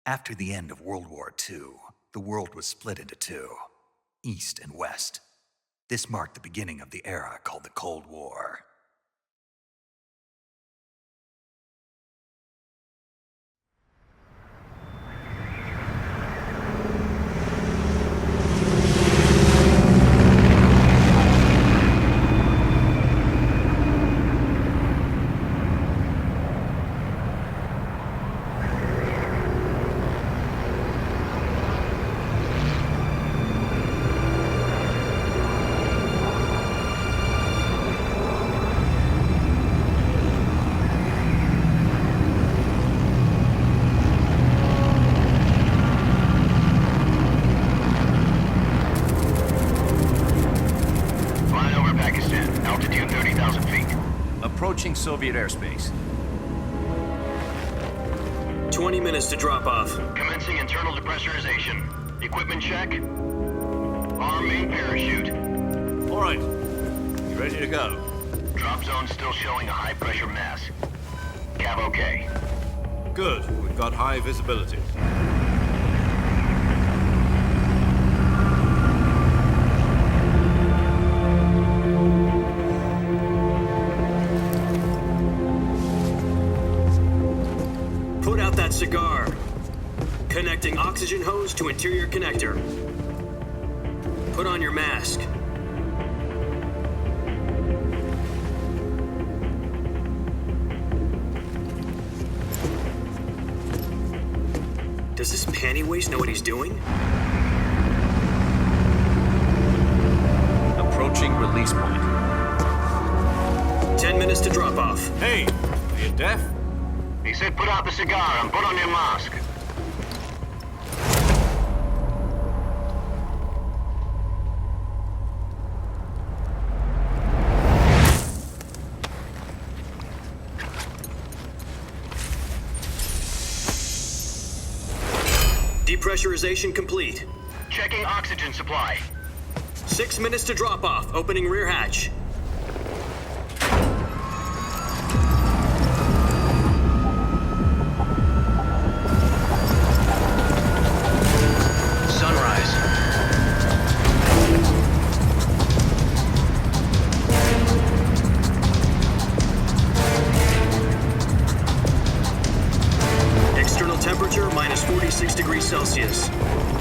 After the end of World War II, the world was split into two, East and West. This marked the beginning of the era called the Cold War. Approaching Soviet airspace. 20 minutes to drop off. Commencing internal depressurization. Equipment check. Arm main parachute. All right. You ready to go? Drop zone still showing a high pressure mass. Cav okay. Good. We've got high visibility. Put out that cigar. Connecting oxygen hose to interior connector. Put on your mask. Does this panty waste know what he's doing? Approaching release point. 10 minutes to drop off. Hey, are you deaf? He said put out the cigar and put on your mask. Depressurization complete. Checking oxygen supply. 6 minutes to drop off. Opening rear hatch. Sunrise. External temperature minus 46 degrees Celsius.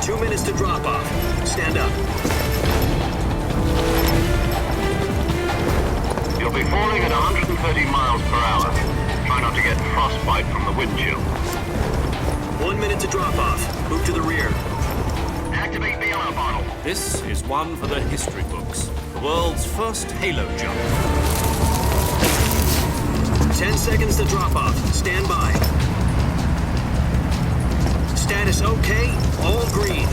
2 minutes to drop off. Stand up. You'll be falling at 130 miles per hour. Try not to get frostbite from the wind chill. 1 minute to drop off. Move to the rear. Activate bailout bottle. This is one for the history books. The world's first halo jump. 10 seconds to drop off. Stand by. Status okay. All green.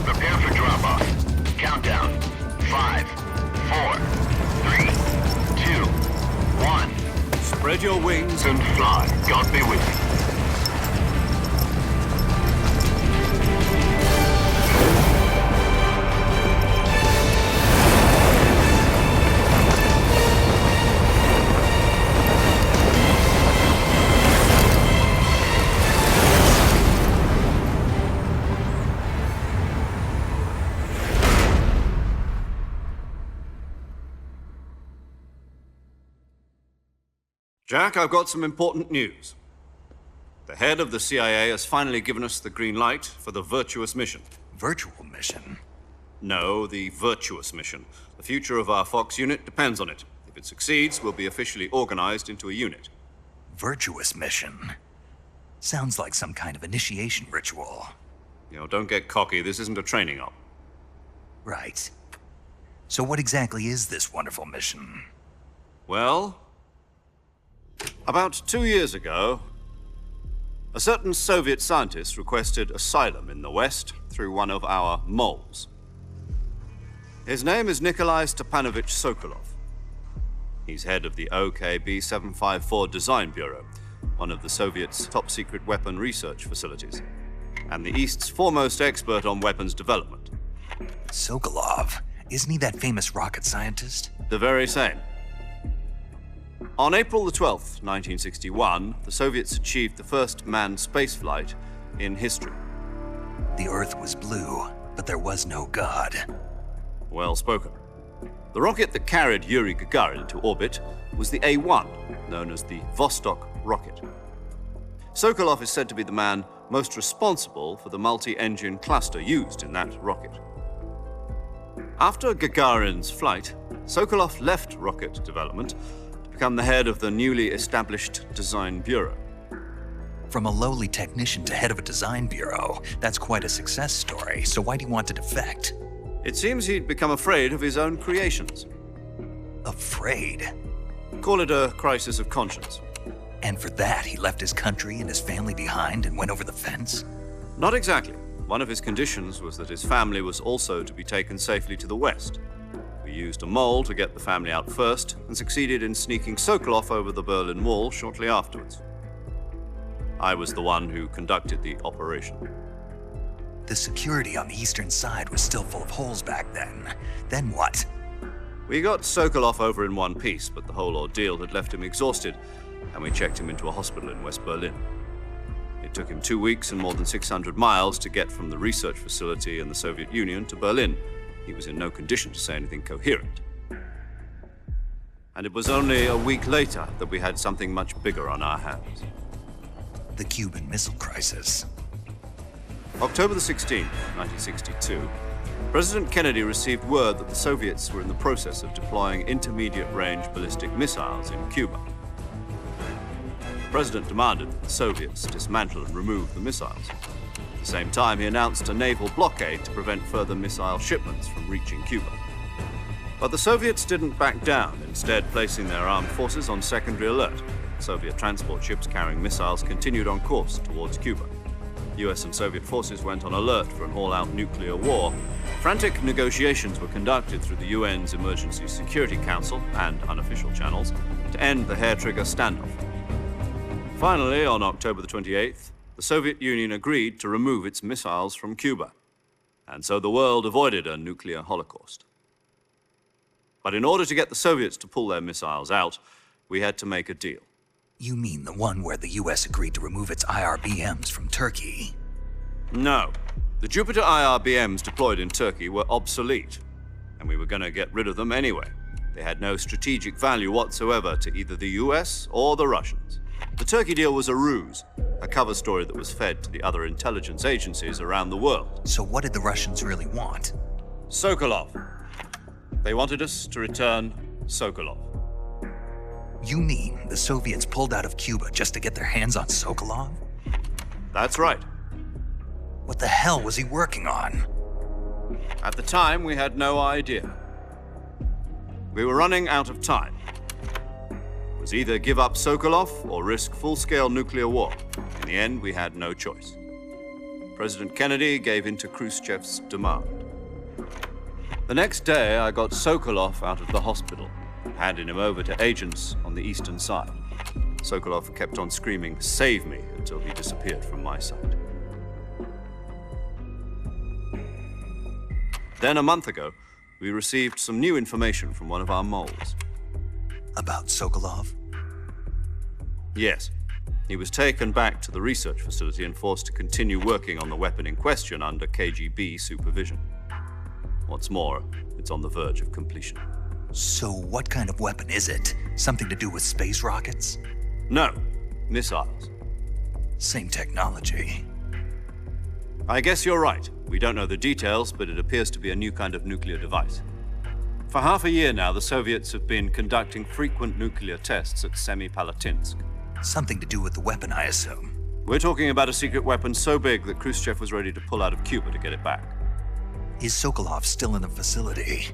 Prepare for drop-off. Countdown. 5, 4, 3, 2, 1. Spread your wings And fly. God be with you. Jack, I've got some important news. The head of the CIA has finally given us the green light for the virtuous mission. Virtual mission? No, the virtuous mission. The future of our Fox unit depends on it. If it succeeds, we'll be officially organized into a unit. Virtuous mission? Sounds like some kind of initiation ritual. You know, don't get cocky. This isn't a training op. Right. So what exactly is this wonderful mission? Well, about 2 years ago, a certain Soviet scientist requested asylum in the West through one of our moles. His name is Nikolai Stepanovich Sokolov. He's head of the OKB 754 Design Bureau, one of the Soviets' top-secret weapon research facilities, and the East's foremost expert on weapons development. Sokolov? Isn't he that famous rocket scientist? The very same. On April the 12th, 1961, the Soviets achieved the first manned spaceflight in history. The Earth was blue, but there was no God. Well spoken. The rocket that carried Yuri Gagarin to orbit was the A-1, known as the Vostok rocket. Sokolov is said to be the man most responsible for the multi-engine cluster used in that rocket. After Gagarin's flight, Sokolov left rocket development to become the head of the newly established Design Bureau. From a lowly technician to head of a design bureau, that's quite a success story, so why'd he want to defect? It seems he'd become afraid of his own creations. Afraid? Call it a crisis of conscience. And for that, he left his country and his family behind and went over the fence? Not exactly. One of his conditions was that his family was also to be taken safely to the west. We used a mole to get the family out first and succeeded in sneaking Sokolov over the Berlin Wall shortly afterwards. I was the one who conducted the operation. The security on the eastern side was still full of holes back then. Then what? We got Sokolov over in one piece, but the whole ordeal had left him exhausted, and we checked him into a hospital in West Berlin. It took him 2 weeks and more than 600 miles to get from the research facility in the Soviet Union to Berlin. He was in no condition to say anything coherent. And it was only a week later that we had something much bigger on our hands. The Cuban Missile Crisis. October the 16th, 1962, President Kennedy received word that the Soviets were in the process of deploying intermediate-range ballistic missiles in Cuba. The President demanded that the Soviets dismantle and remove the missiles. At the same time, he announced a naval blockade to prevent further missile shipments from reaching Cuba. But the Soviets didn't back down, instead placing their armed forces on secondary alert. Soviet transport ships carrying missiles continued on course towards Cuba. US and Soviet forces went on alert for an all-out nuclear war. Frantic negotiations were conducted through the UN's Emergency Security Council and unofficial channels to end the hair-trigger standoff. Finally, on October the 28th, the Soviet Union agreed to remove its missiles from Cuba, and so the world avoided a nuclear holocaust. But in order to get the Soviets to pull their missiles out, we had to make a deal. You mean the one where the US agreed to remove its IRBMs from Turkey? No. The Jupiter IRBMs deployed in Turkey were obsolete, and we were going to get rid of them anyway. They had no strategic value whatsoever to either the US or the Russians. The Turkey deal was a ruse, a cover story that was fed to the other intelligence agencies around the world. So what did the Russians really want? Sokolov. They wanted us to return Sokolov. You mean the Soviets pulled out of Cuba just to get their hands on Sokolov? That's right. What the hell was he working on? At the time, we had no idea. We were running out of time. It was either give up Sokolov or risk full-scale nuclear war. In the end, we had no choice. President Kennedy gave in to Khrushchev's demand. The next day, I got Sokolov out of the hospital, handing him over to agents on the eastern side. Sokolov kept on screaming, "Save me," until he disappeared from my sight. Then a month ago, we received some new information from one of our moles. About Sokolov? Yes. He was taken back to the research facility and forced to continue working on the weapon in question under KGB supervision. What's more, it's on the verge of completion. So what kind of weapon is it? Something to do with space rockets? No, missiles. Same technology. I guess you're right. We don't know the details, but it appears to be a new kind of nuclear device. For half a year now, the Soviets have been conducting frequent nuclear tests at Semipalatinsk. Something to do with the weapon, I assume. We're talking about a secret weapon so big that Khrushchev was ready to pull out of Cuba to get it back. Is Sokolov still in the facility?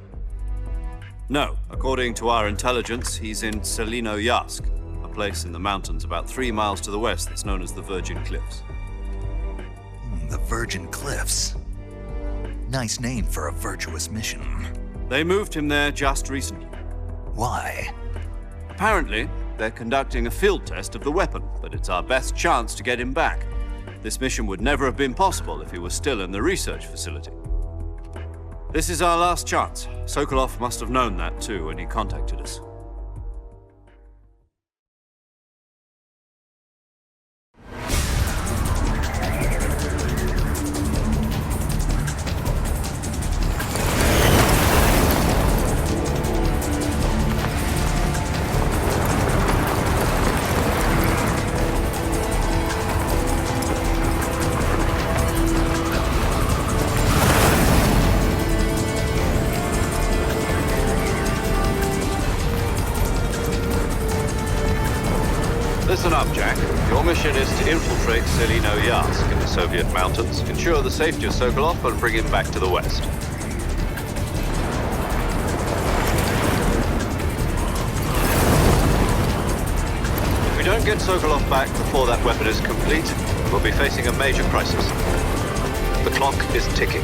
No. According to our intelligence, he's in Selinoyarsk, a place in the mountains about 3 miles to the west that's known as the Virgin Cliffs. The Virgin Cliffs. Nice name for a virtuous mission. They moved him there just recently. Why? Apparently, they're conducting a field test of the weapon, but it's our best chance to get him back. This mission would never have been possible if he was still in the research facility. This is our last chance. Sokolov must have known that too when he contacted us. Listen up, Jack. Your mission is to infiltrate Selino Yask in the Soviet mountains, ensure the safety of Sokolov, and bring him back to the West. If we don't get Sokolov back before that weapon is complete, we'll be facing a major crisis. The clock is ticking.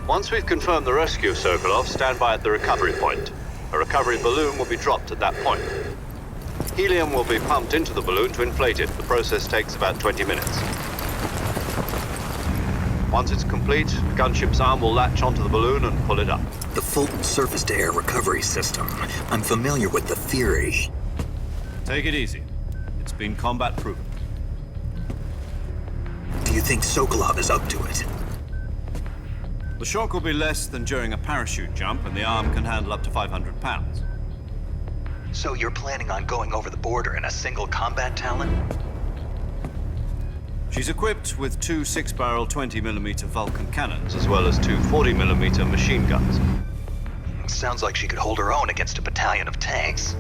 Once we've confirmed the rescue of Sokolov, stand by at the recovery point. A recovery balloon will be dropped at that point. Helium will be pumped into the balloon to inflate it. The process takes about 20 minutes. Once it's complete, the gunship's arm will latch onto the balloon and pull it up. The Fulton surface-to-air recovery system. I'm familiar with the theory. Take it easy. It's been combat-proven. Do you think Sokolov is up to it? The shock will be less than during a parachute jump, and the arm can handle up to 500 pounds. So you're planning on going over the border in a single combat Talon? She's equipped with two 6-barrel 20mm Vulcan cannons, as well as two 40mm machine guns. Sounds like she could hold her own against a battalion of tanks.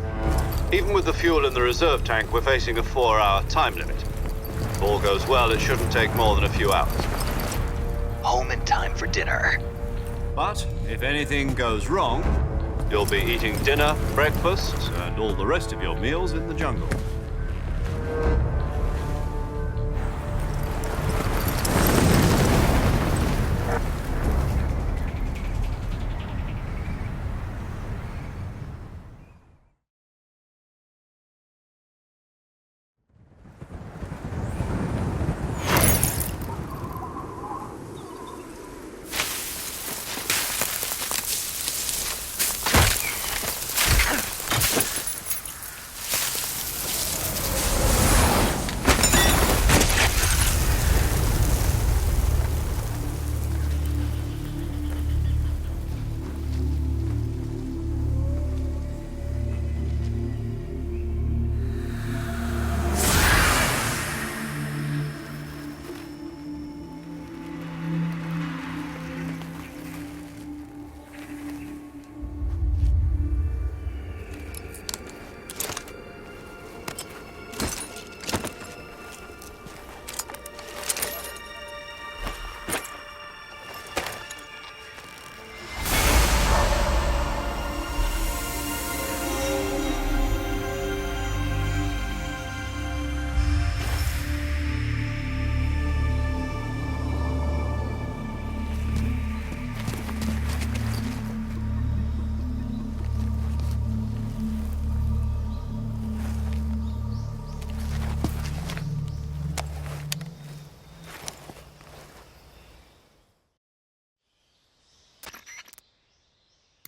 Even with the fuel in the reserve tank, we're facing a 4-hour time limit. If all goes well, it shouldn't take more than a few hours. Home in time for dinner. But if anything goes wrong, you'll be eating dinner, breakfast, and all the rest of your meals in the jungle.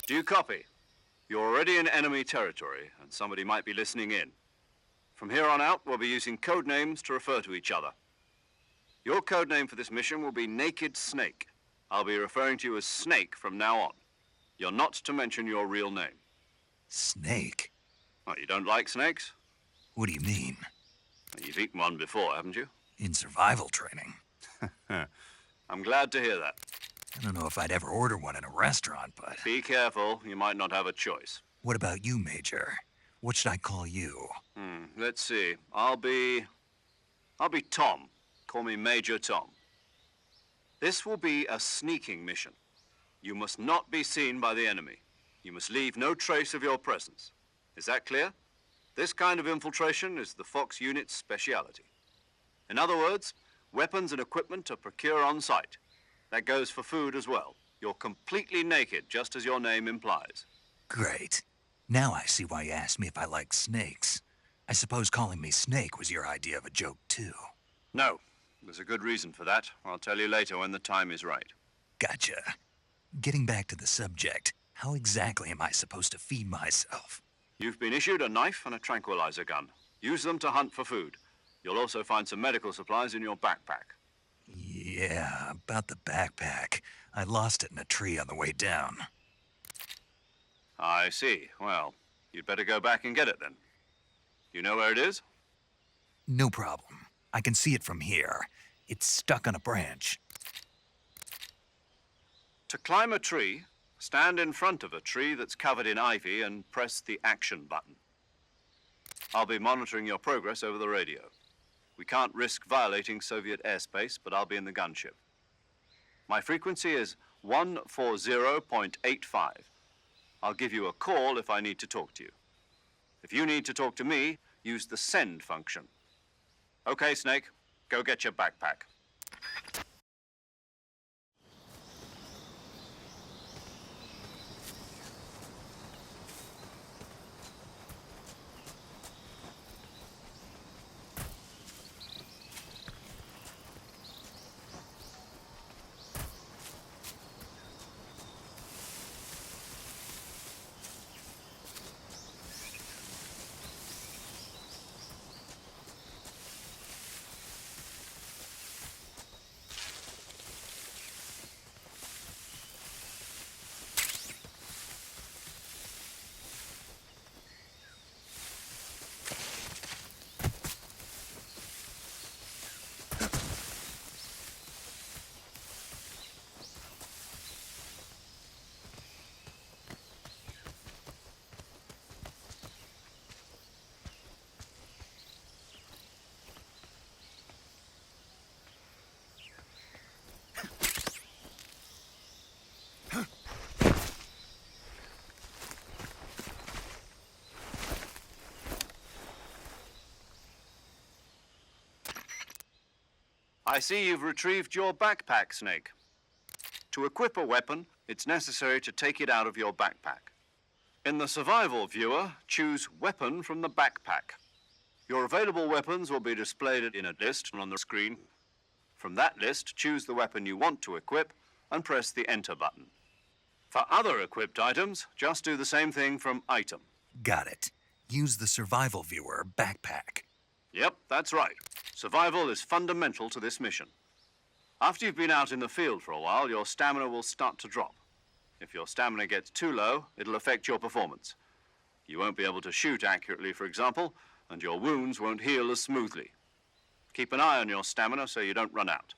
Do you copy? You're already in enemy territory, and somebody might be listening in. From here on out, we'll be using code names to refer to each other. Your code name for this mission will be Naked Snake. I'll be referring to you as Snake from now on. You're not to mention your real name. Snake? Oh, you don't like snakes? What do you mean? You've eaten one before, haven't you? In survival training? I'm glad to hear that. I don't know if I'd ever order one in a restaurant, but... Be careful, you might not have a choice. What about you, Major? What should I call you? Let's see. I'll be Tom. Call me Major Tom. This will be a sneaking mission. You must not be seen by the enemy. You must leave no trace of your presence. Is that clear? This kind of infiltration is the Fox unit's speciality. In other words, weapons and equipment are procured on site. That goes for food as well. You're completely naked, just as your name implies. Great. Now I see why you asked me if I like snakes. I suppose calling me Snake was your idea of a joke, too. No. There's a good reason for that. I'll tell you later when the time is right. Gotcha. Getting back to the subject, how exactly am I supposed to feed myself? You've been issued a knife and a tranquilizer gun. Use them to hunt for food. You'll also find some medical supplies in your backpack. Yeah, about the backpack. I lost it in a tree on the way down. I see. Well, you'd better go back and get it then. You know where it is? No problem. I can see it from here. It's stuck on a branch. To climb a tree, stand in front of a tree that's covered in ivy and press the action button. I'll be monitoring your progress over the radio. We can't risk violating Soviet airspace, but I'll be in the gunship. My frequency is 140.85. I'll give you a call if I need to talk to you. If you need to talk to me, use the send function. Okay, Snake, go get your backpack. I see you've retrieved your backpack, Snake. To equip a weapon, it's necessary to take it out of your backpack. In the survival viewer, choose Weapon from the backpack. Your available weapons will be displayed in a list on the screen. From that list, choose the weapon you want to equip and press the Enter button. For other equipped items, just do the same thing from Item. Got it. Use the survival viewer backpack. Yep, that's right. Survival is fundamental to this mission. After you've been out in the field for a while, your stamina will start to drop. If your stamina gets too low, it'll affect your performance. You won't be able to shoot accurately, for example, and your wounds won't heal as smoothly. Keep an eye on your stamina so you don't run out.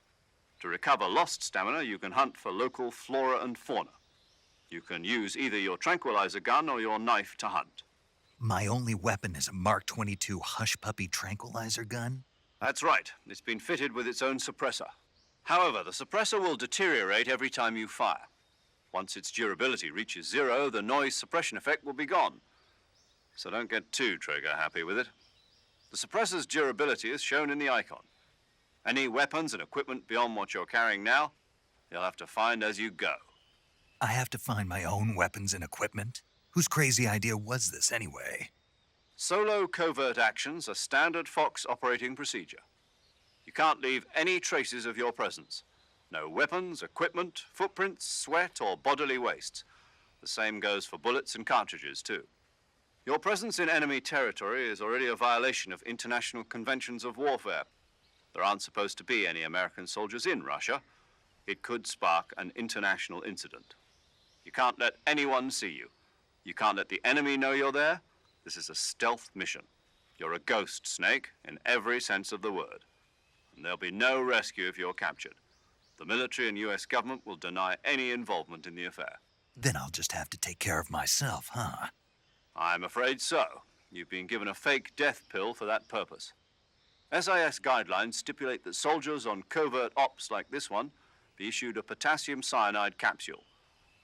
To recover lost stamina, you can hunt for local flora and fauna. You can use either your tranquilizer gun or your knife to hunt. My only weapon is a Mark 22 Hush Puppy tranquilizer gun? That's right. It's been fitted with its own suppressor. However, the suppressor will deteriorate every time you fire. Once its durability reaches 0, the noise suppression effect will be gone. So don't get too trigger-happy with it. The suppressor's durability is shown in the icon. Any weapons and equipment beyond what you're carrying now, you'll have to find as you go. I have to find my own weapons and equipment? Whose crazy idea was this anyway? Solo covert actions are standard Fox operating procedure. You can't leave any traces of your presence. No weapons, equipment, footprints, sweat, or bodily wastes. The same goes for bullets and cartridges, too. Your presence in enemy territory is already a violation of international conventions of warfare. There aren't supposed to be any American soldiers in Russia. It could spark an international incident. You can't let anyone see you. You can't let the enemy know you're there. This is a stealth mission. You're a ghost, Snake, in every sense of the word. And there'll be no rescue if you're captured. The military and U.S. government will deny any involvement in the affair. Then I'll just have to take care of myself, huh? I'm afraid so. You've been given a fake death pill for that purpose. SIS guidelines stipulate that soldiers on covert ops like this one be issued a potassium cyanide capsule.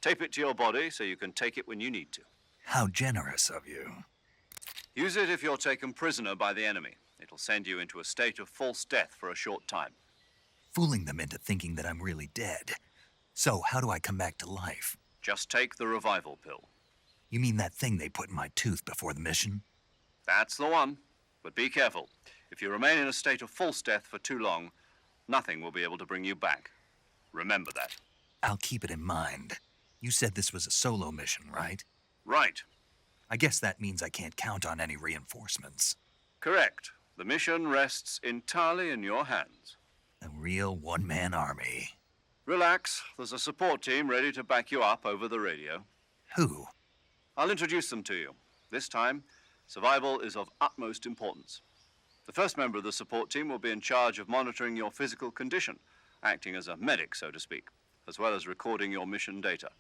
Tape it to your body so you can take it when you need to. How generous of you. Use it if you're taken prisoner by the enemy. It'll send you into a state of false death for a short time. Fooling them into thinking that I'm really dead. So how do I come back to life? Just take the revival pill. You mean that thing they put in my tooth before the mission? That's the one. But be careful. If you remain in a state of false death for too long, nothing will be able to bring you back. Remember that. I'll keep it in mind. You said this was a solo mission, right? Right. I guess that means I can't count on any reinforcements. Correct. The mission rests entirely in your hands. A real one-man army. Relax. There's a support team ready to back you up over the radio. Who? I'll introduce them to you. This time, survival is of utmost importance. The first member of the support team will be in charge of monitoring your physical condition, acting as a medic, so to speak. as well as recording your mission data.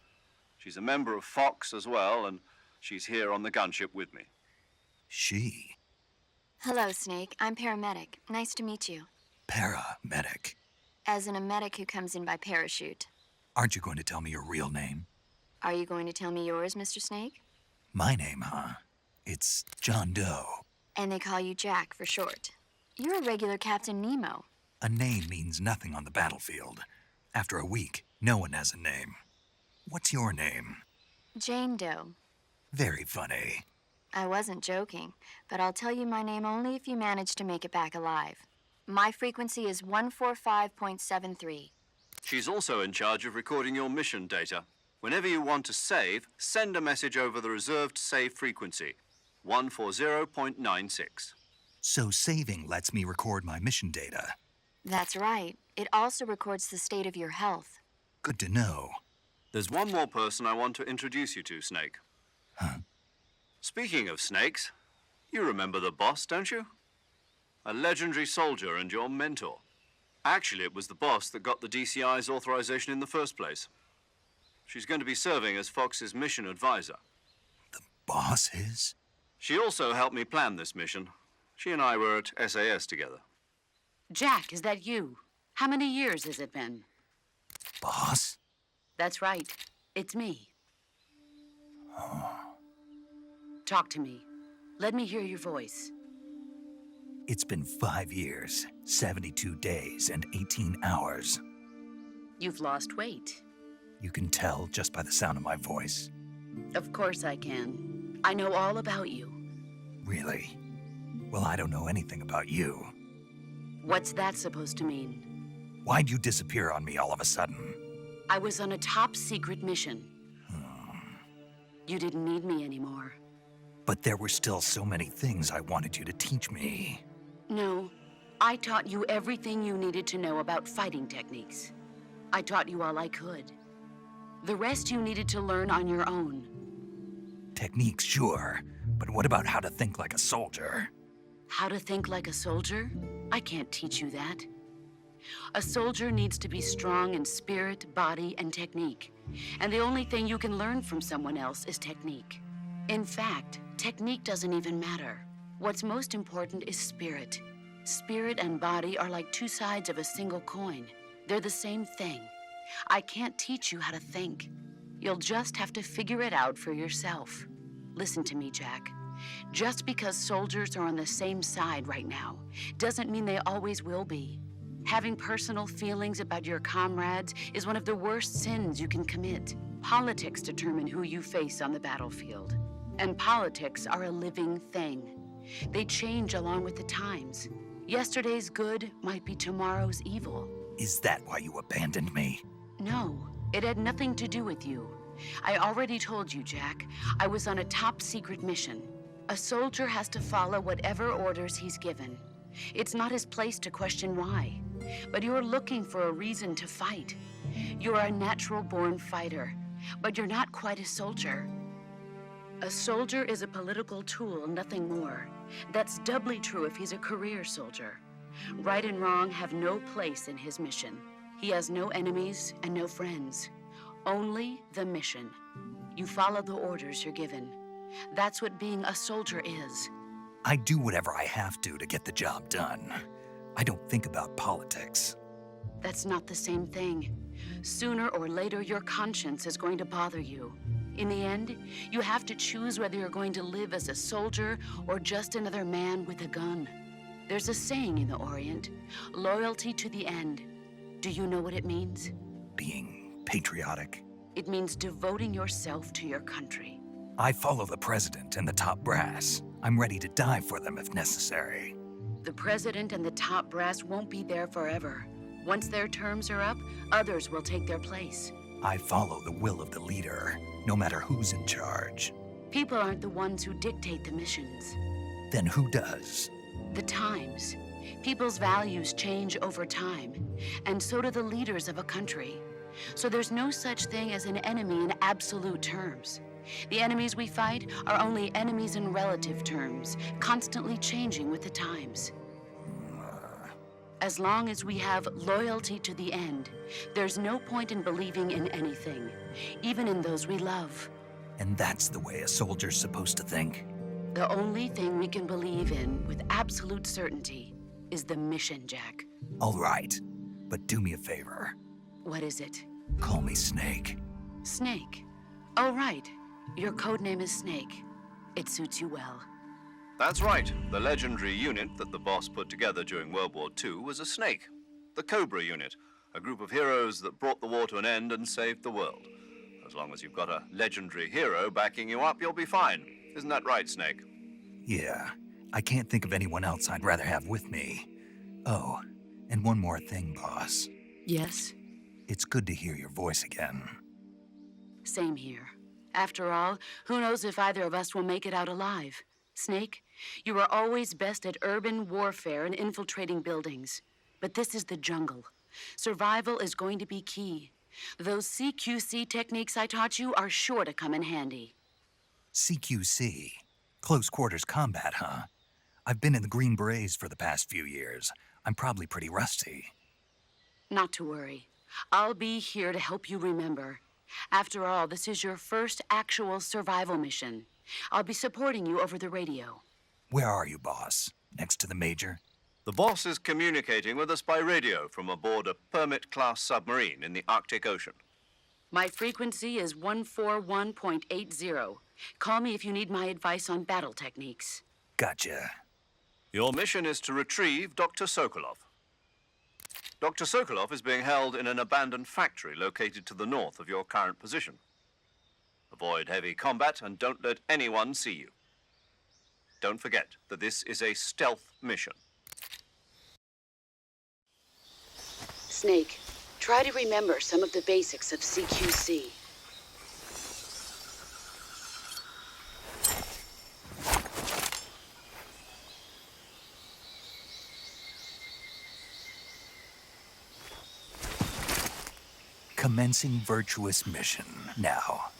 She's a member of Fox as well, and she's here on the gunship with me. She? Hello, Snake. I'm paramedic. Nice to meet you. Paramedic. As in a medic who comes in by parachute. Aren't you going to tell me your real name? Are you going to tell me yours, Mr. Snake? My name, huh? It's John Doe. And they call you Jack for short. You're a regular Captain Nemo. A name means nothing on the battlefield. After a week, no one has a name. What's your name? Jane Doe. Very funny. I wasn't joking, but I'll tell you my name only if you manage to make it back alive. My frequency is 145.73. She's also in charge of recording your mission data. Whenever you want to save, send a message over the reserved save frequency, 140.96. So saving lets me record my mission data. That's right. It also records the state of your health. Good to know. There's one more person I want to introduce you to, Snake. Huh? Speaking of snakes, you remember the boss, don't you? A legendary soldier and your mentor. Actually, it was the boss that got the DCI's authorization in the first place. She's going to be serving as Fox's mission advisor. The boss is? She also helped me plan this mission. She and I were at SAS together. Jack, is that you? How many years has it been? Boss? That's right. It's me. Talk to me. Let me hear your voice. It's been 5 years, 72 days, and 18 hours. You've lost weight. You can tell just by the sound of my voice. Of course I can. I know all about you. Really? Well, I don't know anything about you. What's that supposed to mean? Why'd you disappear on me all of a sudden? I was on a top-secret mission. You didn't need me anymore. But there were still so many things I wanted you to teach me. No, I taught you everything you needed to know about fighting techniques. I taught you all I could. The rest you needed to learn on your own. Techniques, sure. But what about how to think like a soldier? How to think like a soldier? I can't teach you that. A soldier needs to be strong in spirit, body, and technique. And the only thing you can learn from someone else is technique. In fact, technique doesn't even matter. What's most important is spirit. Spirit and body are like two sides of a single coin. They're the same thing. I can't teach you how to think. You'll just have to figure it out for yourself. Listen to me, Jack. Just because soldiers are on the same side right now doesn't mean they always will be. Having personal feelings about your comrades is one of the worst sins you can commit. Politics determine who you face on the battlefield. And politics are a living thing. They change along with the times. Yesterday's good might be tomorrow's evil. Is that why you abandoned me? No, it had nothing to do with you. I already told you, Jack. I was on a top-secret mission. A soldier has to follow whatever orders he's given. It's not his place to question why. But you're looking for a reason to fight. You're a natural-born fighter, but you're not quite a soldier. A soldier is a political tool, nothing more. That's doubly true if he's a career soldier. Right and wrong have no place in his mission. He has no enemies and no friends. Only the mission. You follow the orders you're given. That's what being a soldier is. I do whatever I have to get the job done. I don't think about politics. That's not the same thing. Sooner or later, your conscience is going to bother you. In the end, you have to choose whether you're going to live as a soldier or just another man with a gun. There's a saying in the Orient, loyalty to the end. Do you know what it means? Being patriotic. It means devoting yourself to your country. I follow the president and the top brass. I'm ready to die for them if necessary. The president and the top brass won't be there forever. Once their terms are up, others will take their place. I follow the will of the leader, no matter who's in charge. People aren't the ones who dictate the missions. Then who does? The times. People's values change over time, and so do the leaders of a country. So there's no such thing as an enemy in absolute terms. The enemies we fight are only enemies in relative terms, constantly changing with the times. As long as we have loyalty to the end, there's no point in believing in anything, even in those we love. And that's the way a soldier's supposed to think? The only thing we can believe in with absolute certainty is the mission, Jack. All right, but do me a favor. What is it? Call me Snake. Snake. Oh, right. Your code name is Snake. It suits you well. That's right. The legendary unit that the boss put together during World War II was a snake. The Cobra unit, a group of heroes that brought the war to an end and saved the world. As long as you've got a legendary hero backing you up, you'll be fine. Isn't that right, Snake? Yeah, I can't think of anyone else I'd rather have with me. Oh, and one more thing, boss. Yes? It's good to hear your voice again. Same here. After all, who knows if either of us will make it out alive? Snake, you are always best at urban warfare and infiltrating buildings. But this is the jungle. Survival is going to be key. Those CQC techniques I taught you are sure to come in handy. CQC? Close quarters combat, huh? I've been in the Green Berets for the past few years. I'm probably pretty rusty. Not to worry. I'll be here to help you remember. After all, this is your first actual survival mission. I'll be supporting you over the radio. Where are you, boss? Next to the Major? The boss is communicating with us by radio from aboard a Permit-class submarine in the Arctic Ocean. My frequency is 141.80. Call me if you need my advice on battle techniques. Gotcha. Your mission is to retrieve Dr. Sokolov. Dr. Sokolov is being held in an abandoned factory located to the north of your current position. Avoid heavy combat and don't let anyone see you. Don't forget that this is a stealth mission. Snake, try to remember some of the basics of CQC. Commencing virtuous mission now.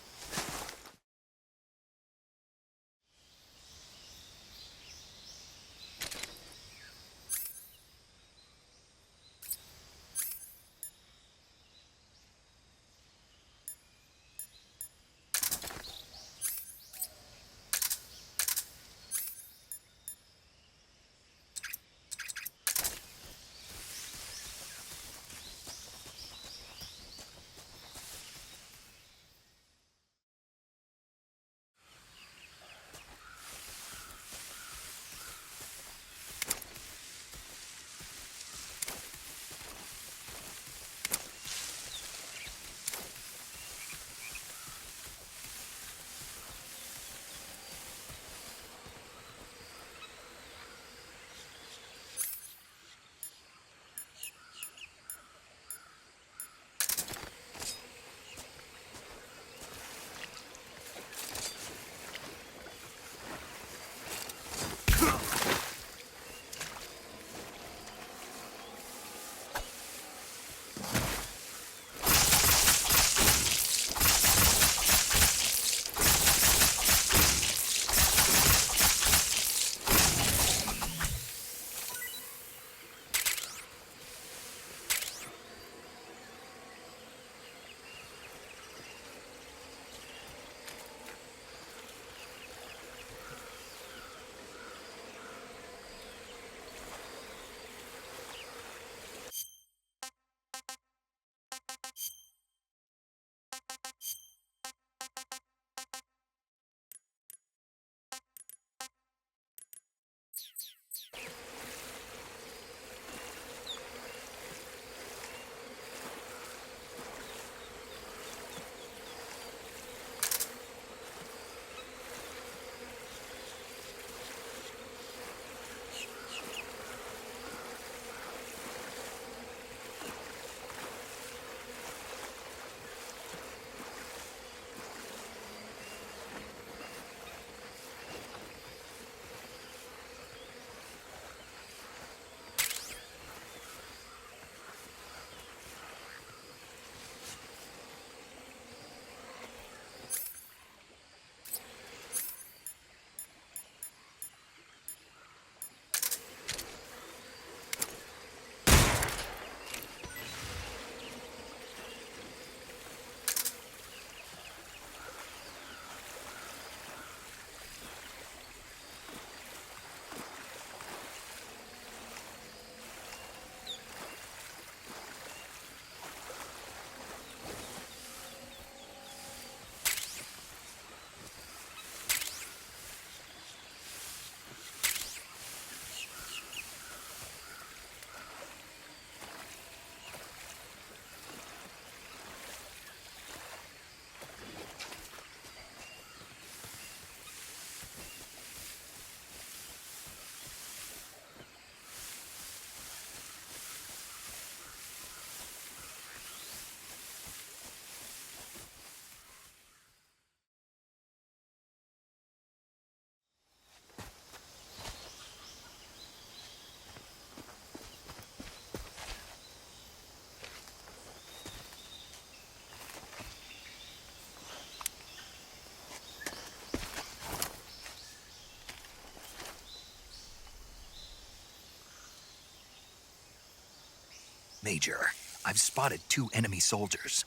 Major, I've spotted 2 enemy soldiers.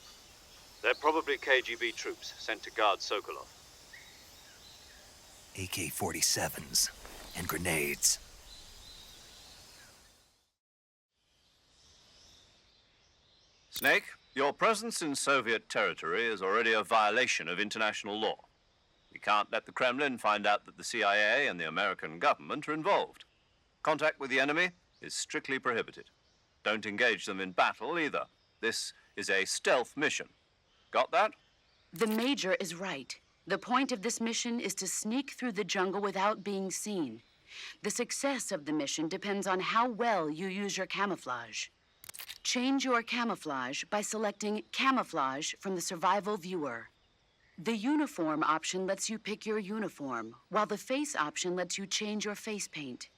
They're probably KGB troops sent to guard Sokolov. AK-47s and grenades. Snake, your presence in Soviet territory is already a violation of international law. We can't let the Kremlin find out that the CIA and the American government are involved. Contact with the enemy is strictly prohibited. Don't engage them in battle either. This is a stealth mission. Got that? The Major is right. The point of this mission is to sneak through the jungle without being seen. The success of the mission depends on how well you use your camouflage. Change your camouflage by selecting Camouflage from the Survival Viewer. The Uniform option lets you pick your uniform, while the Face option lets you change your face paint.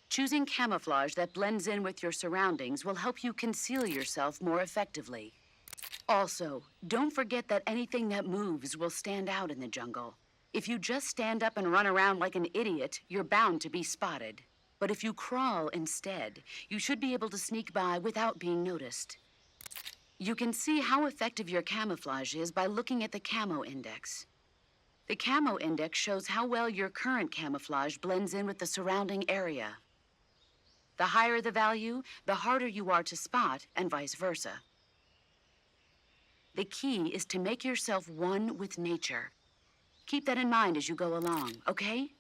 Choosing camouflage that blends in with your surroundings will help you conceal yourself more effectively. Also, don't forget that anything that moves will stand out in the jungle. If you just stand up and run around like an idiot, you're bound to be spotted. But if you crawl instead, you should be able to sneak by without being noticed. You can see how effective your camouflage is by looking at the Camo Index. The Camo Index shows how well your current camouflage blends in with the surrounding area. The higher the value, the harder you are to spot, and vice versa. The key is to make yourself one with nature. Keep that in mind as you go along, okay?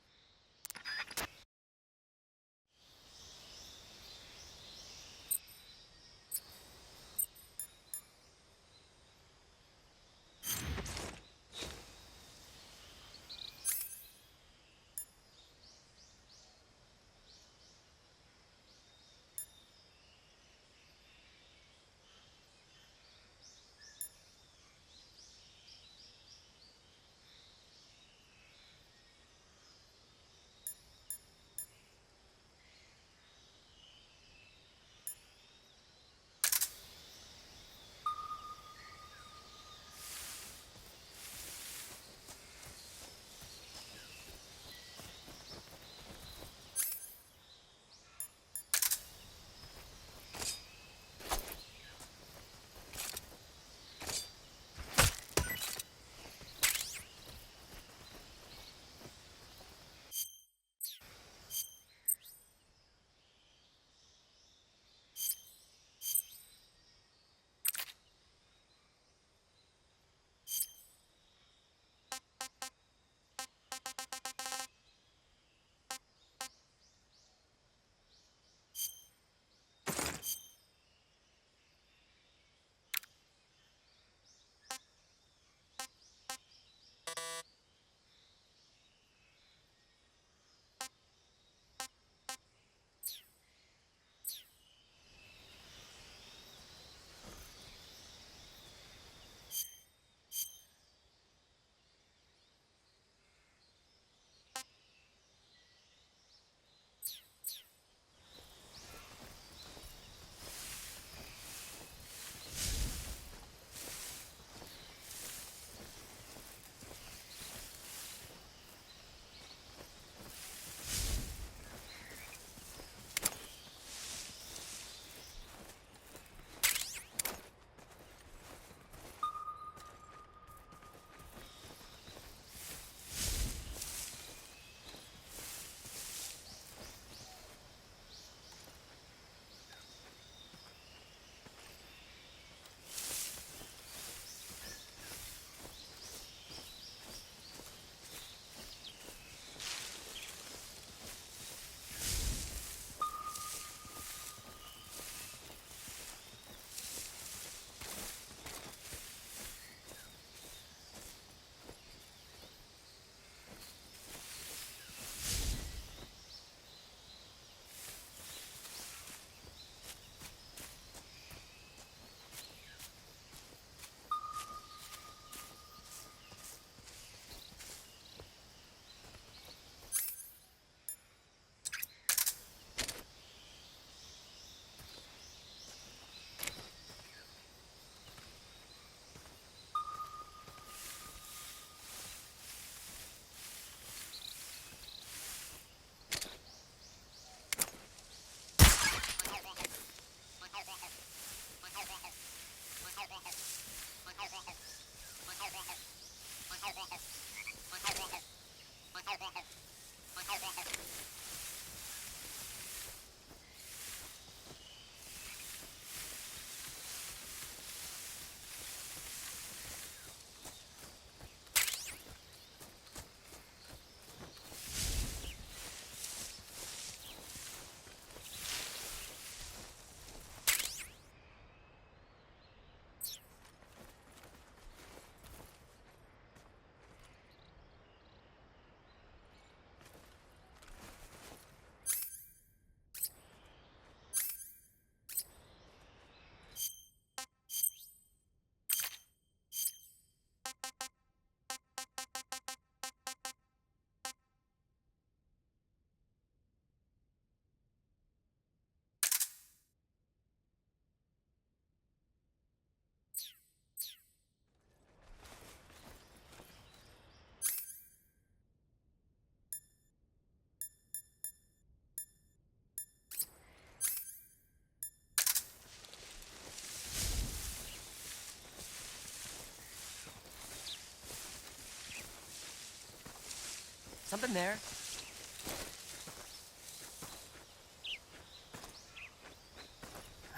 Something there.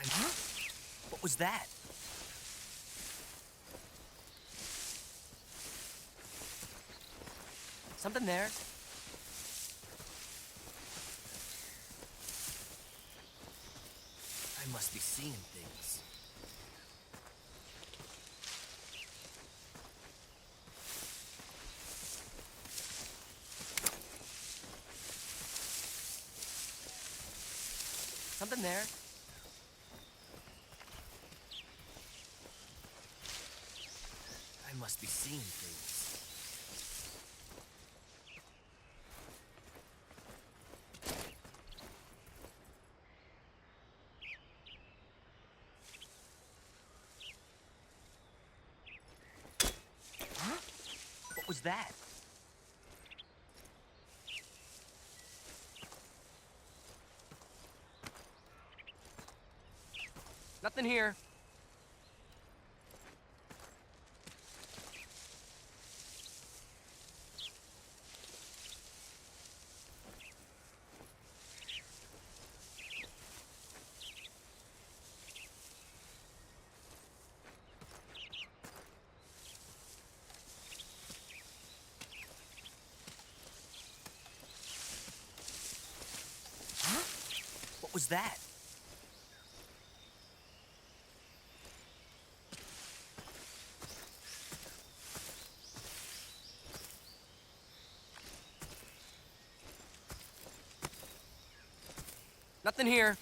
Huh? What was that? Something there. I must be seeing things. Something there. I must be seeing things. Huh? What was that? Nothing here. Huh? What was that? Nothing here.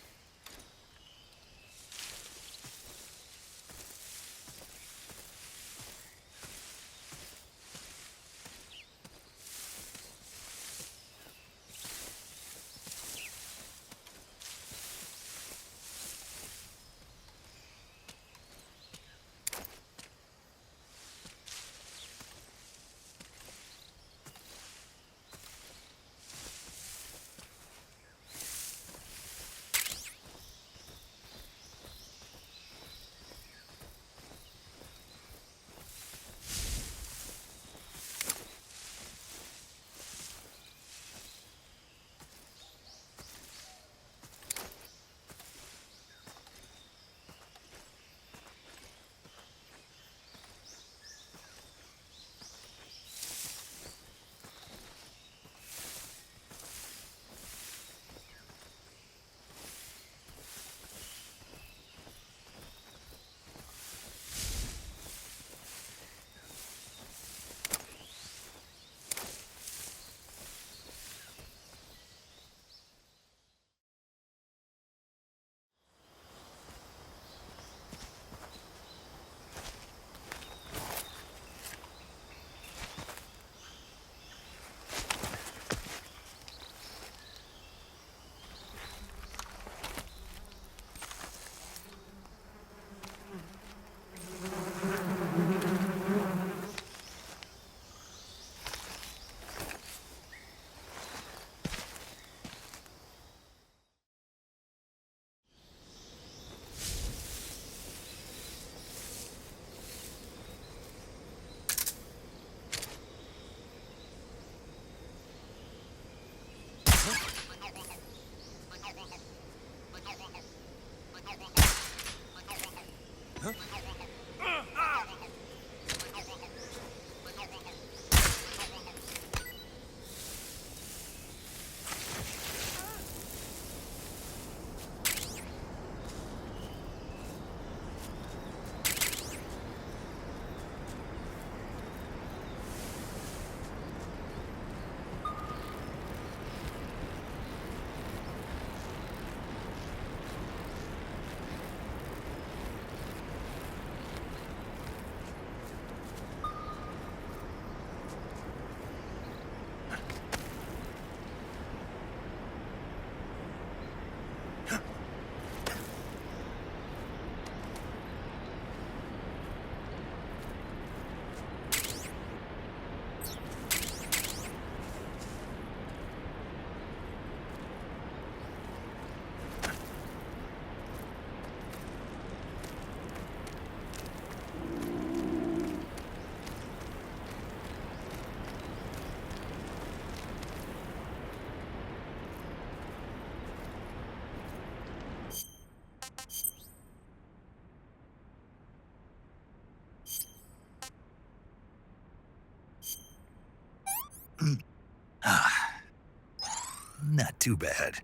Not too bad.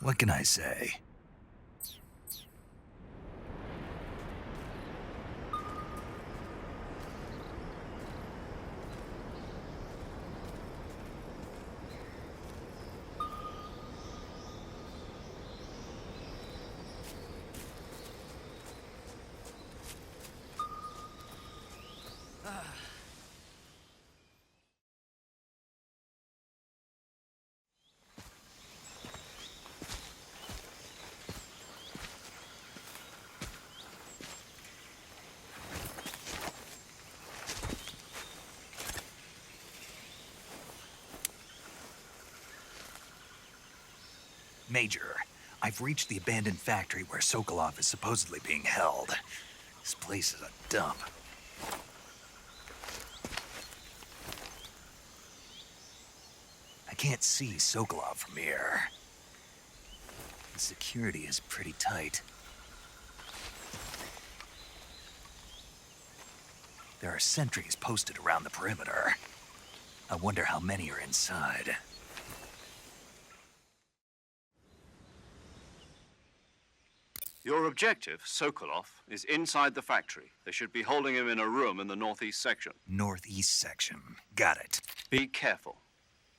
What can I say? Major, I've reached the abandoned factory where Sokolov is supposedly being held. This place is a dump. I can't see Sokolov from here. The security is pretty tight. There are sentries posted around the perimeter. I wonder how many are inside. Your objective, Sokolov, is inside the factory. They should be holding him in a room in the northeast section. Northeast section. Got it. Be careful.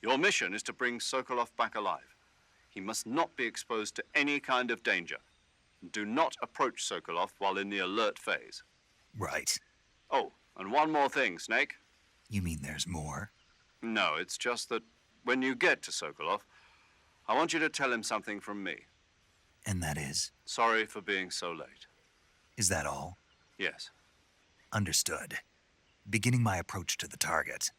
Your mission is to bring Sokolov back alive. He must not be exposed to any kind of danger. Do not approach Sokolov while in the alert phase. Right. Oh, and one more thing, Snake. You mean there's more? No, it's just that when you get to Sokolov, I want you to tell him something from me. And that is? Sorry for being so late. Is that all? Yes. Understood. Beginning my approach to the target.